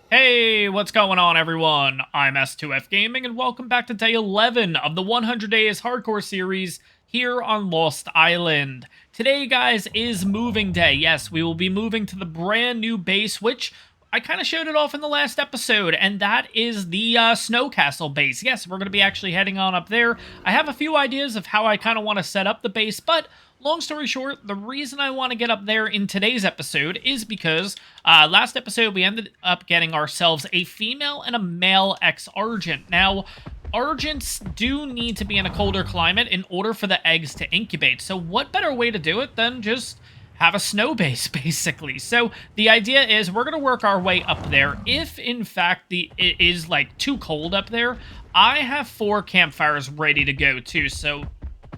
Hey, what's going on, everyone? I'm S2F Gaming, and welcome back to day 11 of the 100 Days Hardcore series here on Lost Island. Today, guys, is moving day. Yes, we will be moving to the brand new base, which I kind of showed it off in the last episode, and that is the Snow Castle base. Yes, we're going to be actually heading on up there. I have a few ideas of how I kind of want to set up the base, but long story short, the reason I want to get up there in today's episode is because last episode we ended up getting ourselves a female and a male ex-Argent. Now, Argents do need to be in a colder climate in order for the eggs to incubate. So what better way to do it than just have a snow base, basically. So the idea is we're going to work our way up there. If, in fact, it is, like, too cold up there, I have 4 campfires ready to go, too. So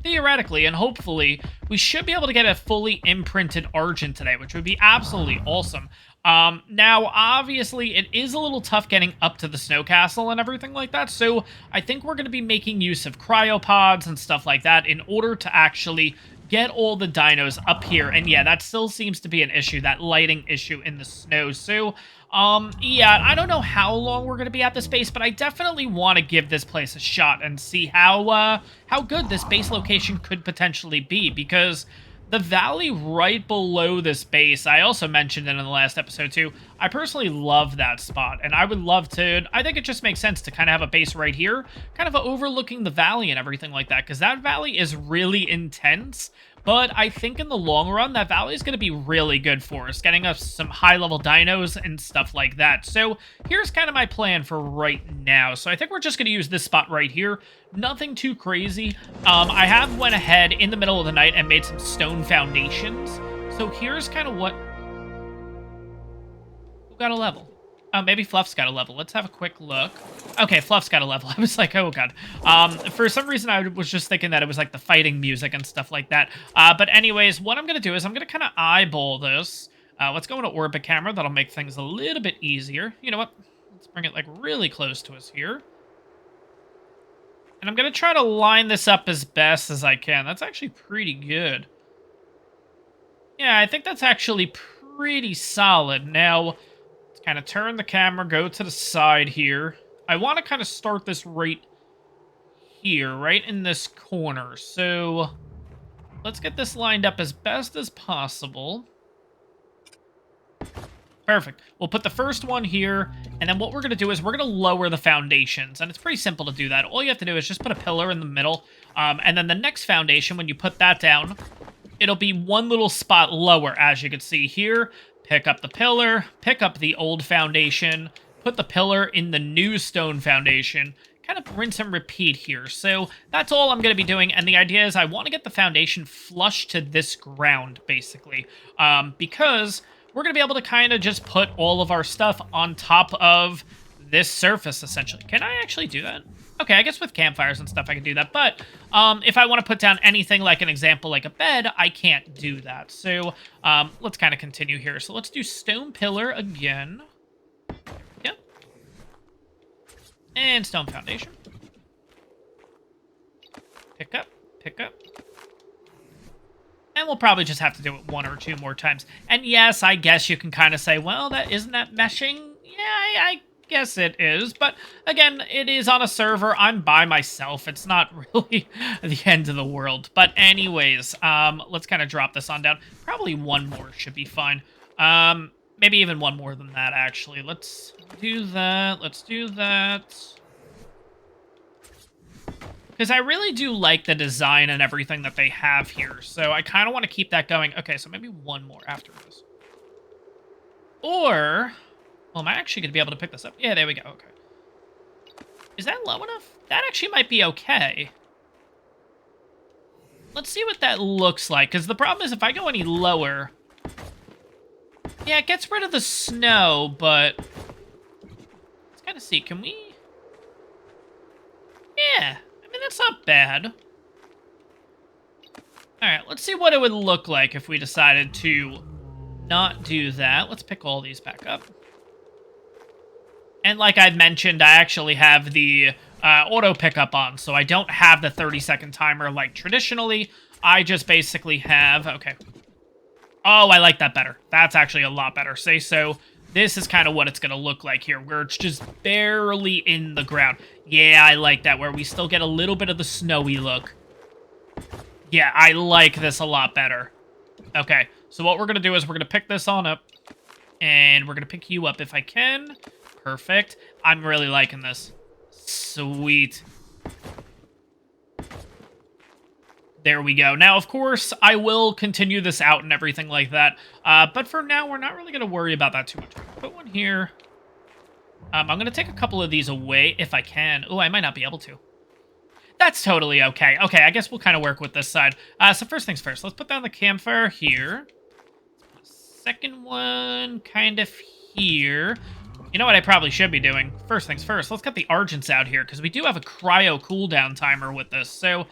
theoretically and hopefully, we should be able to get a fully imprinted Argent today, which would be absolutely awesome. Now, obviously, it is a little tough getting up to the snow castle and everything like that, so I think we're going to be making use of cryopods and stuff like that in order to actually get all the dinos up here. And yeah, that still seems to be an issue, that lighting issue in the snow. So, yeah, I don't know how long we're going to be at this base, but I definitely want to give this place a shot and see how good this base location could potentially be, because the valley right below this base, I also mentioned it in the last episode too, I personally love that spot, and I would love to, I think it just makes sense to kind of have a base right here, kind of overlooking the valley and everything like that, because that valley is really intense. But I think in the long run, that valley is going to be really good for us, getting us some high-level dinos and stuff like that. So here's kind of my plan for right now. So I think we're just going to use this spot right here. Nothing too crazy. I have went ahead in the middle of the night and made some stone foundations. So here's kind of what... Who got a level? Oh, maybe Fluff's got a level. Let's have a quick look. Okay, Fluff's got a level. I was like, oh god. For some reason, I was just thinking that it was like the fighting music and stuff like that. But anyways, what I'm going to do is I'm going to kind of eyeball this. Let's go into orbit camera. That'll make things a little bit easier. You know what? Let's bring it like really close to us here. And I'm going to try to line this up as best as I can. That's actually pretty good. Yeah, I think that's actually pretty solid. Now, kind of turn the camera, go to the side here. I want to kind of start this right here, right in this corner. So let's get this lined up as best as possible. Perfect. We'll put the first one here, and then what we're going to do is we're going to lower the foundations, and it's pretty simple to do that. All you have to do is just put a pillar in the middle, and then the next foundation, when you put that down, it'll be one little spot lower, as you can see here. Pick up the pillar, pick up the old foundation, put the pillar in the new stone foundation, kind of rinse and repeat here. So that's all I'm going to be doing, and the idea is I want to get the foundation flush to this ground, basically, because we're going to be able to kind of just put all of our stuff on top of this surface, essentially. Can I actually do that? Okay, I guess with campfires and stuff I can do that, but if I want to put down anything like an example like a bed, I can't do that. So let's kind of continue here. So let's do stone pillar again. Yep. And stone foundation. Pick up, pick up. And we'll probably just have to do it 1 or 2 more times. And yes, I guess you can kind of say, well, isn't that meshing? Yeah, I guess it is. But again, it is on a server. I'm by myself. It's not really the end of the world. But anyways, let's kind of drop this on down. Probably 1 more should be fine. Maybe even 1 more than that, actually. Let's do that. Let's do that. Because I really do like the design and everything that they have here. So I kind of want to keep that going. Okay, so maybe 1 more after this. Or... well, am I actually going to be able to pick this up? Yeah, there we go. Okay. Is that low enough? That actually might be okay. Let's see what that looks like. Because the problem is if I go any lower... yeah, it gets rid of the snow, but... let's kind of see. Can we... yeah. I mean, that's not bad. Alright, let's see what it would look like if we decided to not do that. Let's pick all these back up. And like I'd mentioned, I actually have the auto pickup on, so I don't have the 30-second timer like traditionally. I just basically have... okay. Oh, I like that better. That's actually a lot better. Say so. This is kind of what it's going to look like here, where it's just barely in the ground. Yeah, I like that, where we still get a little bit of the snowy look. Yeah, I like this a lot better. Okay, so what we're going to do is we're going to pick this on up, and we're going to pick you up if I can. Perfect. I'm really liking this. Sweet. There we go. Now, of course, I will continue this out and everything like that. But for now, we're not really going to worry about that too much. Put one here. I'm going to take a couple of these away if I can. Oh, I might not be able to. That's totally okay. Okay, I guess we'll kind of work with this side. So first things first, let's put down the campfire here. Second one kind of here. You know what I probably should be doing? First things first, let's get the Argents out here, because we do have a cryo cooldown timer with this. So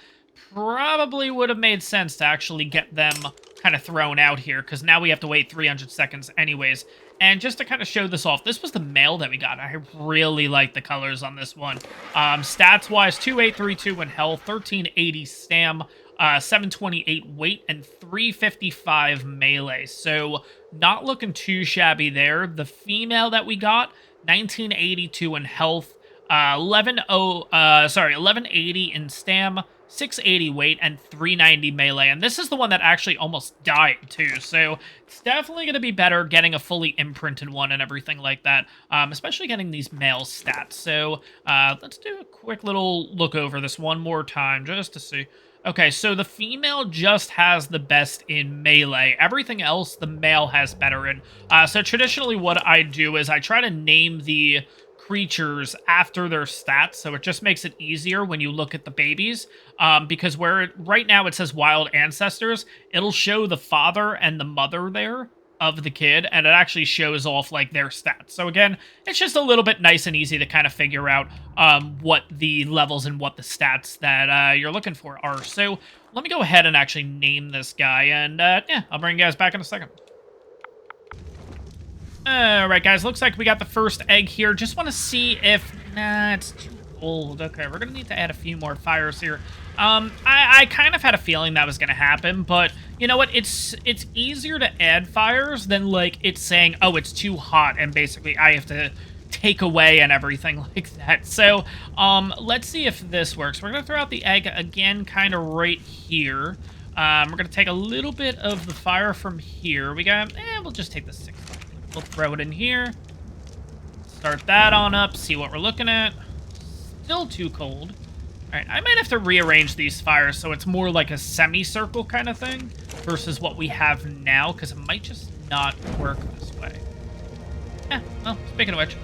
probably would have made sense to actually get them kind of thrown out here, because now we have to wait 300 seconds anyways. And just to kind of show this off, this was the male that we got. I really like the colors on this one. Stats-wise, 2832 in health, 1380 stam, 728 weight, and 355 melee. So not looking too shabby there. The female that we got, 1982 in health, 1180 in stam, 680 weight, and 390 melee. And this is the one that actually almost died, too. So it's definitely going to be better getting a fully imprinted one and everything like that, especially getting these male stats. So let's do a quick little look over this one more time just to see. Okay, so the female just has the best in melee. Everything else, the male has better in. So traditionally what I do is I try to name the creatures after their stats, so it just makes it easier when you look at the babies, because right now it says wild ancestors, it'll show the father and the mother there of the kid, and it actually shows off like their stats. So again, it's just a little bit nice and easy to kind of figure out what the levels and what the stats that you're looking for are. So let me go ahead and actually name this guy, and yeah, I'll bring you guys back in a second. Alright, guys, looks like we got the first egg here. Just want to see if... Nah, it's too old. Okay, we're going to need to add a few more fires here. I kind of had a feeling that was going to happen, but you know what? It's easier to add fires than, like, it's saying, oh, it's too hot, and basically I have to take away and everything like that. So, let's see if this works. We're going to throw out the egg again, kind of right here. We're going to take a little bit of the fire from here. We'll just take the 6. We'll throw it in here. Start that on up, see what we're looking at. Still too cold. Alright, I might have to rearrange these fires so it's more like a semicircle kind of thing versus what we have now, because it might just not work this way. Well, speaking of which,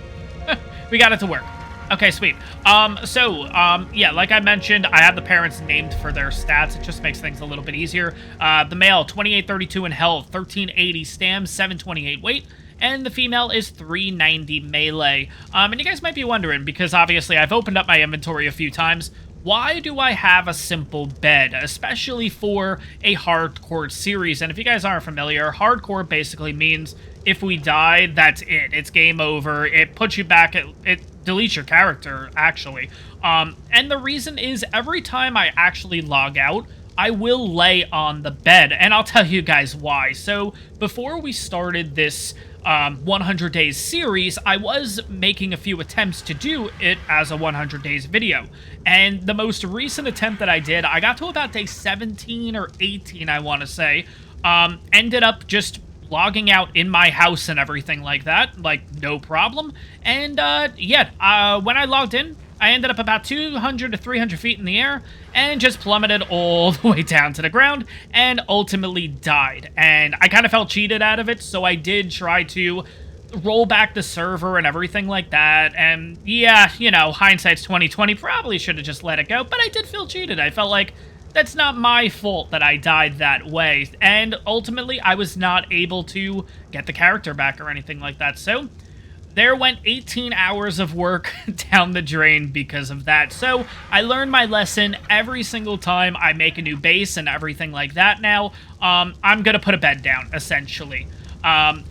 we got it to work. Okay, sweet. Yeah, like I mentioned, I have the parents named for their stats. It just makes things a little bit easier. The male, 2832 in health, 1380 stam, 728 weight. And the female is 390 melee. And you guys might be wondering, because obviously I've opened up my inventory a few times, why do I have a simple bed, especially for a hardcore series? And if you guys aren't familiar, hardcore basically means if we die, that's it. It's game over. It puts you back, it deletes your character, actually. And the reason is every time I actually log out, I will lay on the bed, and I'll tell you guys why. So before we started this 100 days series, I was making a few attempts to do it as a 100 days video. And the most recent attempt that I did, I got to about day 17 or 18, I want to say, ended up just logging out in my house and everything like that, like, no problem. And, yeah, when I logged in, I ended up about 200 to 300 feet in the air and just plummeted all the way down to the ground and ultimately died. And I kind of felt cheated out of it, so I did try to roll back the server and everything like that. And yeah, you know, hindsight's 20/20, probably should have just let it go, but I did feel cheated. I felt like that's not my fault that I died that way. And ultimately, I was not able to get the character back or anything like that. So there went 18 hours of work down the drain because of that. So I learned my lesson every single time I make a new base and everything like that now. I'm going to put a bed down, essentially.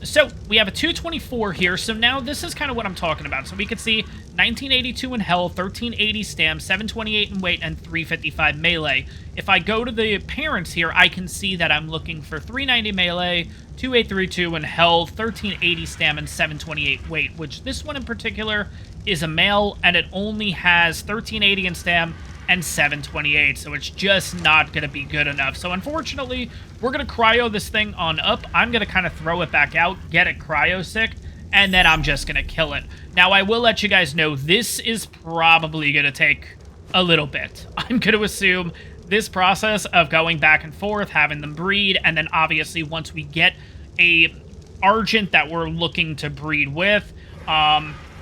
So we have a 224 here. So now this is kind of what I'm talking about. So we could see 1982 in health, 1380 stam, 728 in weight, and 355 melee. If I go to the parents here, I can see that I'm looking for 390 melee, 2832 in health, 1380 stam, and 728 weight, which this one in particular is a male, and it only has 1380 in stam and 728, so it's just not going to be good enough. So unfortunately, we're going to cryo this thing on up. I'm going to kind of throw it back out, get it cryo sick, and then I'm just going to kill it. Now, I will let you guys know this is probably going to take a little bit. I'm going to assume this process of going back and forth, having them breed, and then obviously once we get a Argent that we're looking to breed with,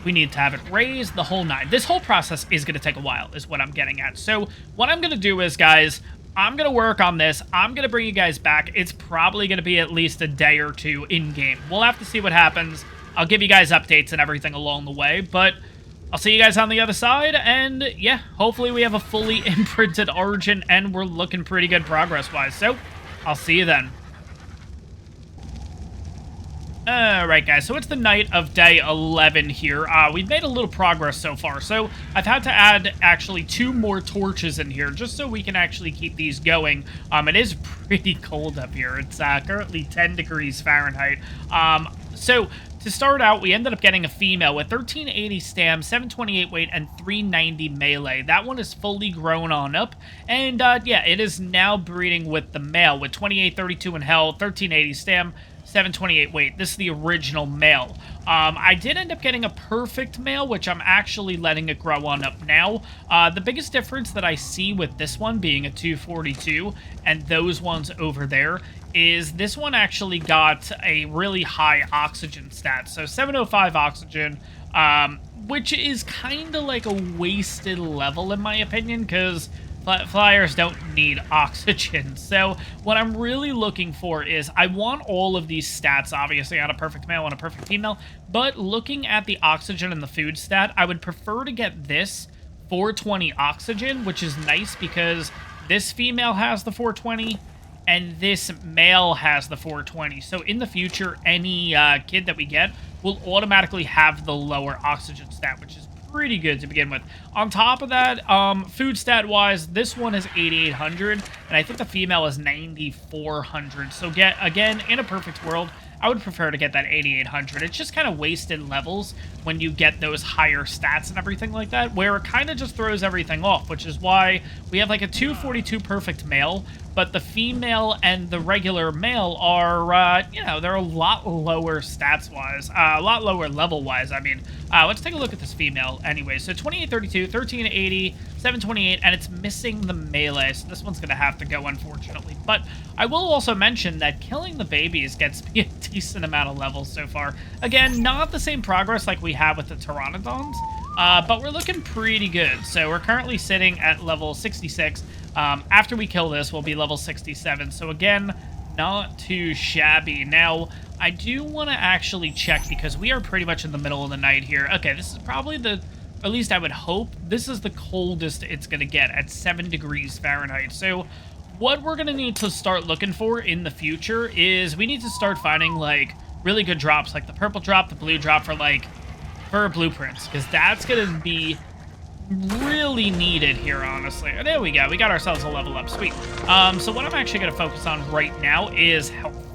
we need to have it raised, the whole nine. This whole process is going to take a while, is what I'm getting at. So what I'm going to do is, guys, I'm going to work on this. I'm going to bring you guys back. It's probably going to be at least a day or two in-game. We'll have to see what happens. I'll give you guys updates and everything along the way, but I'll see you guys on the other side, and yeah, hopefully we have a fully imprinted Argent, and we're looking pretty good progress-wise. So I'll see you then. Alright guys, so it's the night of day 11 here. We've made a little progress so far, so I've had to add actually 2 more torches in here just so we can actually keep these going. It is pretty cold up here. It's currently 10 degrees Fahrenheit. So to start out, we ended up getting a female with 1380 stam, 728 weight, and 390 melee. That one is fully grown on up, and yeah, it is now breeding with the male with 2832 in health, 1380 stam, 728 weight. This is the original male. I did end up getting a perfect male, which I'm actually letting it grow on up now. The biggest difference that I see with this one being a 242 and those ones over there is this one actually got a really high oxygen stat. So 705 oxygen, which is kind of like a wasted level in my opinion, because flyers don't need oxygen. So what I'm really looking for is I want all of these stats, obviously, on a perfect male and a perfect female, but looking at the oxygen and the food stat, I would prefer to get this 420 oxygen, which is nice because this female has the 420 and this male has the 420. So in the future, any kid that we get will automatically have the lower oxygen stat, which is pretty good to begin with. On top of that, food stat wise, this one is 8800 and I think the female is 9400. So again, in a perfect world, I would prefer to get that 8800. It's just kind of wasted levels when you get those higher stats and everything like that, where it kind of just throws everything off, which is why we have like a 242 perfect male, but the female and the regular male are, you know, they're a lot lower stats-wise, a lot lower level-wise, I mean. Let's take a look at this female anyway. So 2832, 1380, 728, and it's missing the melee, so this one's going to have to go, unfortunately. But I will also mention that killing the babies gets me a decent amount of levels so far. Again, not the same progress like we have with the Pteranodons, but we're looking pretty good. So we're currently sitting at level 66. After we kill this, we'll be level 67. So again, not too shabby. Now, I do want to actually check because we are pretty much in the middle of the night here. Okay, this is probably the, at least I would hope, this is the coldest it's going to get at 7 degrees Fahrenheit. So what we're going to need to start looking for in the future is we need to start finding, like, really good drops, like the purple drop, the blue drop for blueprints, because that's going to be really needed here, honestly. There we go. We got ourselves a level up. Sweet. So what I'm actually going to focus on right now is health.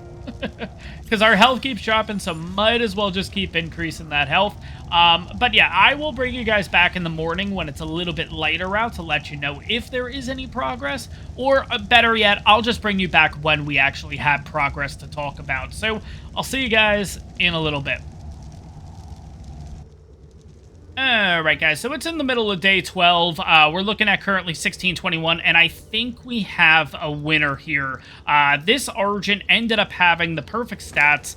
Because our health keeps dropping, so might as well just keep increasing that health. But yeah, I will bring you guys back in the morning when it's a little bit lighter out to let you know if there is any progress, or better yet, I'll just bring you back when we actually have progress to talk about. So I'll see you guys in a little bit. Alright guys, so it's in the middle of day 12. We're looking at currently 1621, and I think we have a winner here. This Argent ended up having the perfect stats.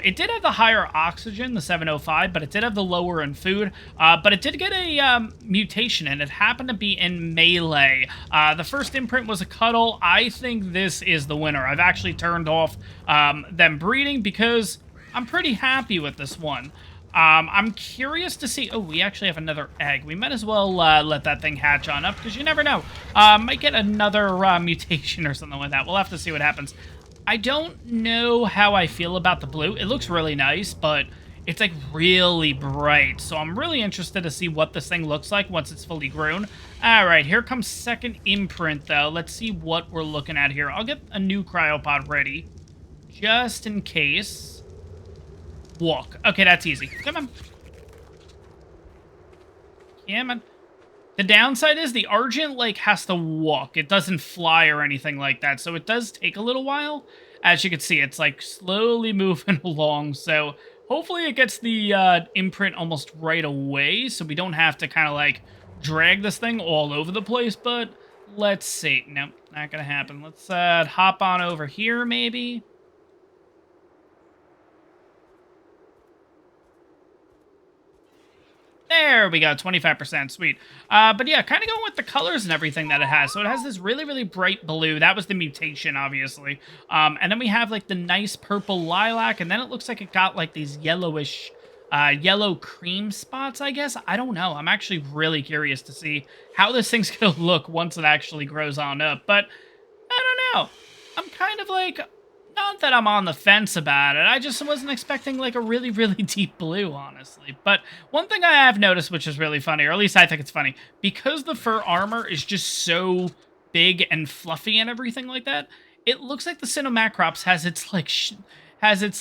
It did have the higher oxygen, the 705, but it did have the lower in food. But it did get a mutation, and it happened to be in melee. The first imprint was a cuddle. I think this is the winner. I've actually turned off them breeding because I'm pretty happy with this one. I'm curious to see... Oh, we actually have another egg. We might as well let that thing hatch on up, because you never know. Might get another mutation or something like that. We'll have to see what happens. I don't know how I feel about the blue. It looks really nice, but it's like really bright. So I'm really interested to see what this thing looks like once it's fully grown. All right, here comes second imprint though. Let's see what we're looking at here. I'll get a new cryopod ready just in case. Walk. Okay, that's easy. Come on. Yeah, man. The downside is the Argent, like, has to walk. It doesn't fly or anything like that, so it does take a little while. As you can see, it's, like, slowly moving along, so hopefully it gets the imprint almost right away, so we don't have to kind of, like, drag this thing all over the place, but let's see. Nope, not gonna happen. Let's hop on over here, maybe. There we go, 25%, sweet. But yeah, kind of going with the colors and everything that it has. So it has this really, really bright blue. That was the mutation, obviously. And then we have, like, the nice purple lilac, and then it looks like it got, like, these yellowish, yellow cream spots, I guess. I don't know. I'm actually really curious to see how this thing's gonna look once it actually grows on up. But, I don't know. I'm kind of, like... Not that I'm on the fence about it, I just wasn't expecting, like, a really, really deep blue, honestly. But one thing I have noticed, which is really funny, or at least I think it's funny, because the fur armor is just so big and fluffy and everything like that, it looks like the Cinemacrops has its,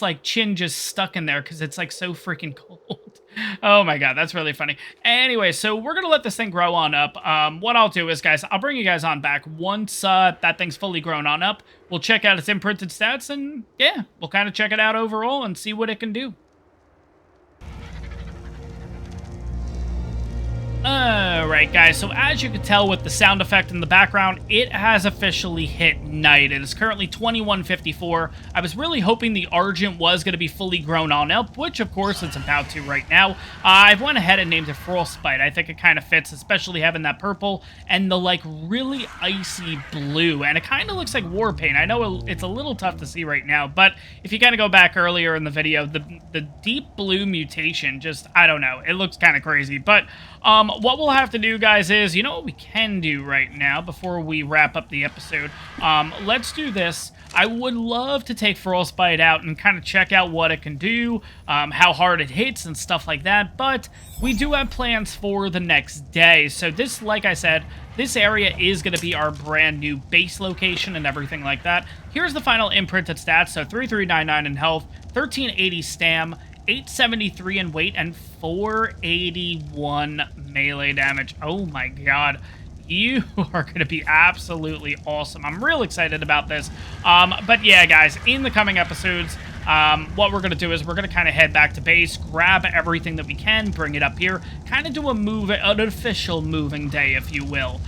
like, chin just stuck in there, because it's, like, so freaking cold. Oh my god, that's really funny. Anyway, so we're gonna let this thing grow on up. What I'll do is, guys, I'll bring you guys on back once that thing's fully grown on up. We'll check out its imprinted stats, and yeah, we'll kind of check it out overall and see what it can do. Alright guys, so as you can tell with the sound effect in the background, it has officially hit night. It is currently 21:54. I was really hoping the Argent was going to be fully grown on up, which of course it's about to right now. I've went ahead and named it Frostbite. I think it kind of fits, especially having that purple and the like really icy blue, and it kind of looks like war paint. I know it's a little tough to see right now, but if you kind of go back earlier in the video, the deep blue mutation just, I don't know, it looks kind of crazy. But what we'll have to do, guys, is, you know what we can do right now before we wrap up the episode? Let's do this. I would love to take Frostbite out and kind of check out what it can do, how hard it hits and stuff like that, but we do have plans for the next day. So this, like I said, this area is going to be our brand new base location and everything like that. Here's the final imprinted stats. So 3399 in health, 1380 stam, 873 in weight, and 481 melee damage. Oh my god. You are going to be absolutely awesome. I'm real excited about this. But yeah, guys, in the coming episodes, what we're going to do is we're going to kind of head back to base, grab everything that we can, bring it up here, kind of do an official moving day, if you will.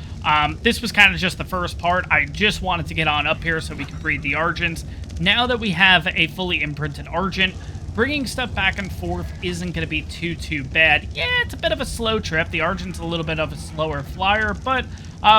This was kind of just the first part. I just wanted to get on up here so we can breed the Argents. Now that we have a fully imprinted Argent, bringing stuff back and forth isn't going to be too bad. Yeah, it's a bit of a slow trip. The Argent's a little bit of a slower flyer, but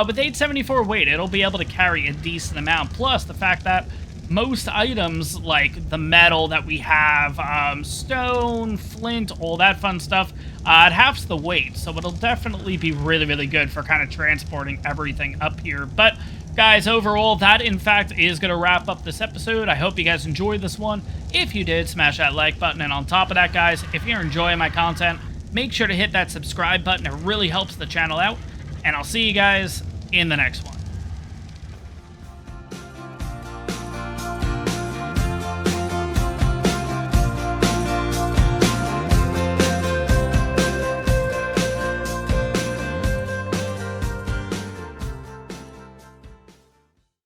with 874 weight, it'll be able to carry a decent amount. Plus, the fact that most items, like the metal that we have, stone, flint, all that fun stuff, it halves the weight, so it'll definitely be really good for kind of transporting everything up here. But guys, overall, that in fact is going to wrap up this episode. I hope you guys enjoyed this one. If you did, smash that like button, and on top of that, guys, if you're enjoying my content, make sure to hit that subscribe button. It really helps the channel out, and I'll see you guys in the next one.